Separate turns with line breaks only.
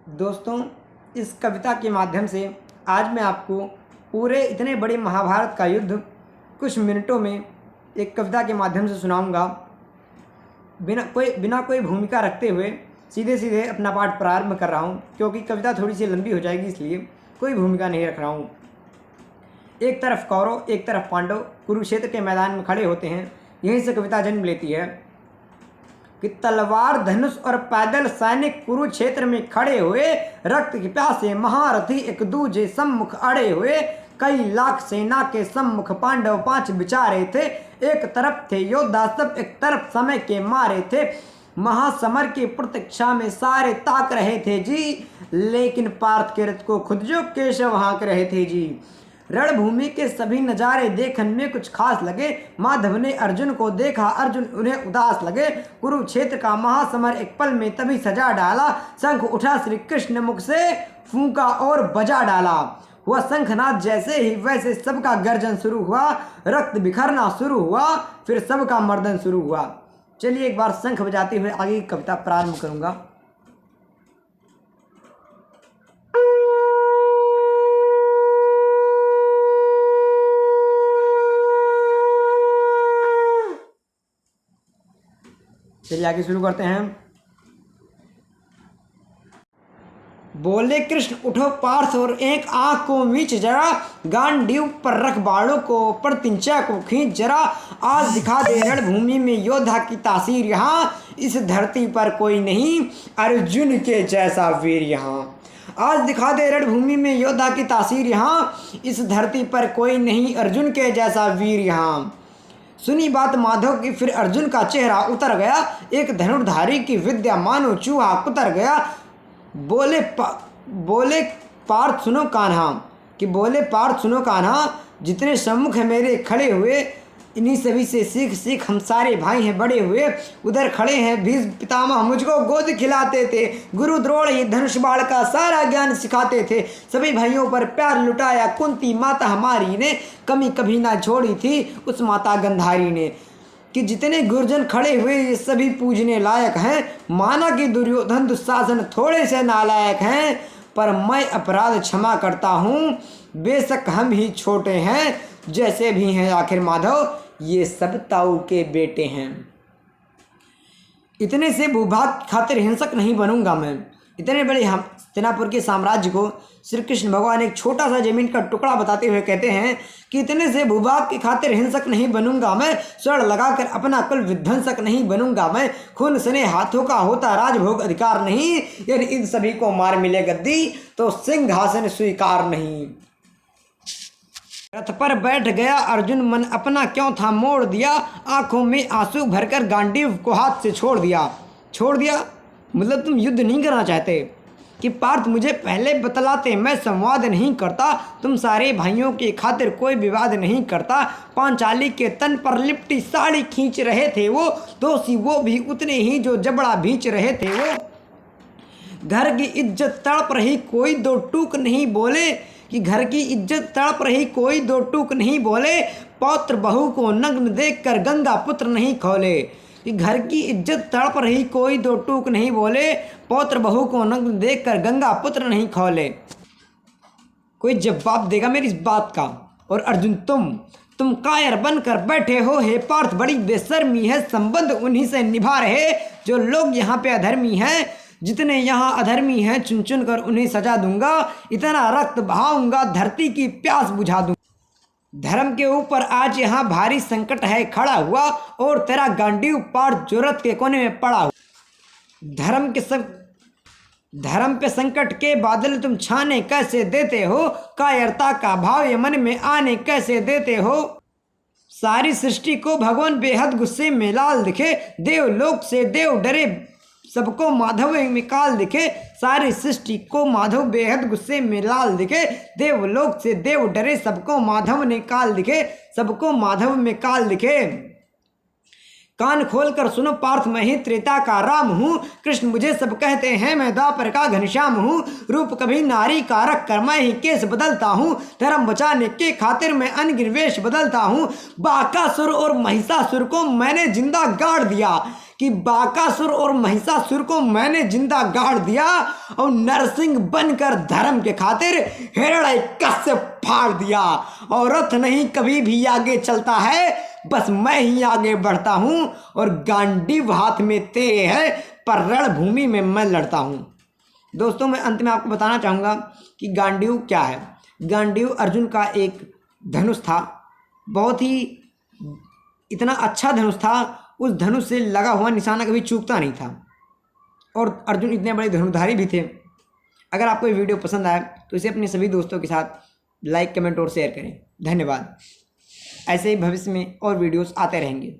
दोस्तों, इस कविता के माध्यम से आज मैं आपको पूरे इतने बड़े महाभारत का युद्ध कुछ मिनटों में एक कविता के माध्यम से सुनाऊंगा। बिना कोई भूमिका रखते हुए सीधे सीधे अपना पाठ प्रारंभ कर रहा हूं, क्योंकि कविता थोड़ी सी लंबी हो जाएगी, इसलिए कोई भूमिका नहीं रख रहा हूं। एक तरफ कौरव, एक तरफ पांडव कुरुक्षेत्र के मैदान में खड़े होते हैं। यहीं से कविता जन्म लेती है कि तलवार, धनुष और पैदल सैनिक कुरुक्षेत्र में खड़े हुए, रक्त की प्यासे महारथी एक दूजे सम्मुख अड़े हुए। कई लाख सेना के सम्मुख पांडव 5 बिचारे थे। एक तरफ थे योद्धा सब, एक तरफ समय के मारे थे। महासमर की प्रतीक्षा में सारे ताक रहे थे जी, लेकिन पार्थ के रथ को खुद जो केशव हाँक रहे थे जी। रणभूमि के सभी नज़ारे देखने में कुछ खास लगे। माधव ने अर्जुन को देखा, अर्जुन उन्हें उदास लगे। कुरुक्षेत्र का महासमर एक पल में तभी सजा डाला। शंख उठा श्री कृष्ण मुख से फूंका और बजा डाला। हुआ शंखनाद जैसे ही वैसे सबका गर्जन शुरू हुआ। रक्त बिखरना शुरू हुआ, फिर सबका मर्दन शुरू हुआ। चलिए एक बार शंख बजाते हुए आगे की कविता प्रारंभ करूंगा। चलिए आगे शुरू करते हैं। बोले कृष्ण उठो पार्थ और एक आंख को मीच जरा, गांडीव पर रख बाणों को, पर तिंचा को खींच जरा। आज दिखा दे रणभूमि में योद्धा की तासीर यहाँ, इस धरती पर कोई नहीं अर्जुन के जैसा वीर यहाँ। आज दिखा दे रणभूमि में योद्धा की तासीर यहाँ, इस धरती पर कोई नहीं अर्जुन के जैसा वीर यहाँ। सुनी बात माधव की फिर अर्जुन का चेहरा उतर गया। एक धनुर्धारी की विद्या मानो चूहा कुतर गया। बोले पार्थ सुनो कान्हा, कि बोले पार्थ सुनो कान्हा, जितने सम्मुख है मेरे खड़े हुए, इन्हीं सभी से सीख सीख हम सारे भाई हैं बड़े हुए। उधर खड़े हैं भीष्म पितामह, मुझको गोद खिलाते थे। गुरु द्रोण ही धनुष बाण का सारा ज्ञान सिखाते थे। सभी भाइयों पर प्यार लुटाया कुंती माता हमारी ने, कमी कभी ना छोड़ी थी उस माता गंधारी ने। कि जितने गुरुजन खड़े हुए ये सभी पूजने लायक हैं। माना कि दुर्योधन दुशासन थोड़े से नालायक हैं, पर मैं अपराध क्षमा करता हूँ। बेशक हम ही छोटे हैं, जैसे भी हैं आखिर माधव ये सब ताऊ के बेटे हैं। इतने से भूभाग खातिर हिंसक नहीं बनूंगा मैं। इतने बड़े हस्तिनापुर के साम्राज्य को श्री कृष्ण भगवान एक छोटा सा जमीन का टुकड़ा बताते हुए कहते हैं कि इतने से भूभाग की खातिर हिंसक नहीं बनूंगा मैं। स्वर्ण लगाकर अपना कुल विध्वंसक नहीं बनूंगा मैं। खून सने हाथों का होता राजभोग अधिकार नहीं, यदि इन सभी को मार मिले गद्दी तो सिंहासन स्वीकार नहीं। रथ पर बैठ गया अर्जुन, मन अपना क्यों था मोड़ दिया। आंखों में आंसू भरकर गांडीव को हाथ से छोड़ दिया मतलब तुम युद्ध नहीं करना चाहते। कि पार्थ मुझे पहले बतलाते, मैं संवाद नहीं करता। तुम सारे भाइयों के खातिर कोई विवाद नहीं करता। पांचाली के तन पर लिपटी साड़ी खींच रहे थे वो, दोषी वो भी उतने ही जो जबड़ा भींच रहे थे वो। घर की इज्जत तड़प रही कोई दो टूक नहीं बोले, कि घर की इज्जत तड़प रही कोई दो टूक नहीं बोले। पौत्र बहू को नग्न देखकर गंगा पुत्र नहीं खोले। कि घर की इज्जत तड़प रही कोई दो टूक नहीं बोले, पौत्र बहू को नग्न देखकर गंगा पुत्र नहीं खोले। कोई जवाब देगा मेरी इस बात का? और अर्जुन तुम कायर बनकर बैठे हो हे पार्थ, बड़ी बेशर्मी है। संबंध उन्हीं से निभा रहे जो लोग यहाँ पे अधर्मी हैं। जितने यहाँ अधर्मी हैं चुन चुन कर उन्हें सजा दूंगा। इतना रक्त बहाऊंगा धरती की प्यास बुझा दूंगा। धर्म के ऊपर आज यहाँ भारी संकट है खड़ा हुआ, और तेरा गांडीव पार्थ जो रथ के कोने में पड़ा हुआ। धर्म पे संकट के बादल तुम छाने कैसे देते हो। कायरता का भाव ये मन में आने कैसे देते हो। सारी सृष्टि को भगवान बेहद गुस्से में लाल दिखे। देवलोक से देव डरे सबको माधव में काल दिखे। सारी सृष्टि को माधव बेहद गुस्से में लाल दिखे। देवलोक से देव डरे सबको माधव ने काल दिखे। सबको माधव में काल दिखे। कान खोलकर सुनो पार्थ, मैं ही त्रेता का राम हूँ। कृष्ण मुझे सब कहते हैं, मैं द्वापर का घनश्याम हूँ। रूप कभी नारी का रख कर मैं ही केस बदलता हूँ। धर्म बचाने के खातिर मैं अनगिन वेश बदलता हूँ। बाकासुर और महिषासुर को मैंने जिंदा गाड़ दिया। कि बाकासुर और महिषासुर को मैंने जिंदा गाड़ दिया और नरसिंह बनकर धर्म के खातिर हिरण्यकश्यप फाड़ दिया। और रथ नहीं कभी भी आगे चलता है, बस मैं ही आगे बढ़ता हूँ और गांडीव हाथ में तेरे है, पर रणभूमि में मैं लड़ता हूँ। दोस्तों, मैं अंत में आपको बताना चाहूँगा कि गांडीव क्या है। गांडीव अर्जुन का एक धनुष था, बहुत ही इतना अच्छा धनुष था, उस धनुष से लगा हुआ निशाना कभी चूकता नहीं था और अर्जुन इतने बड़े धनुर्धारी भी थे। अगर आपको ये वीडियो पसंद आए तो इसे अपने सभी दोस्तों के साथ लाइक, कमेंट और शेयर करें। धन्यवाद। ऐसे ही भविष्य में और वीडियोस आते रहेंगे।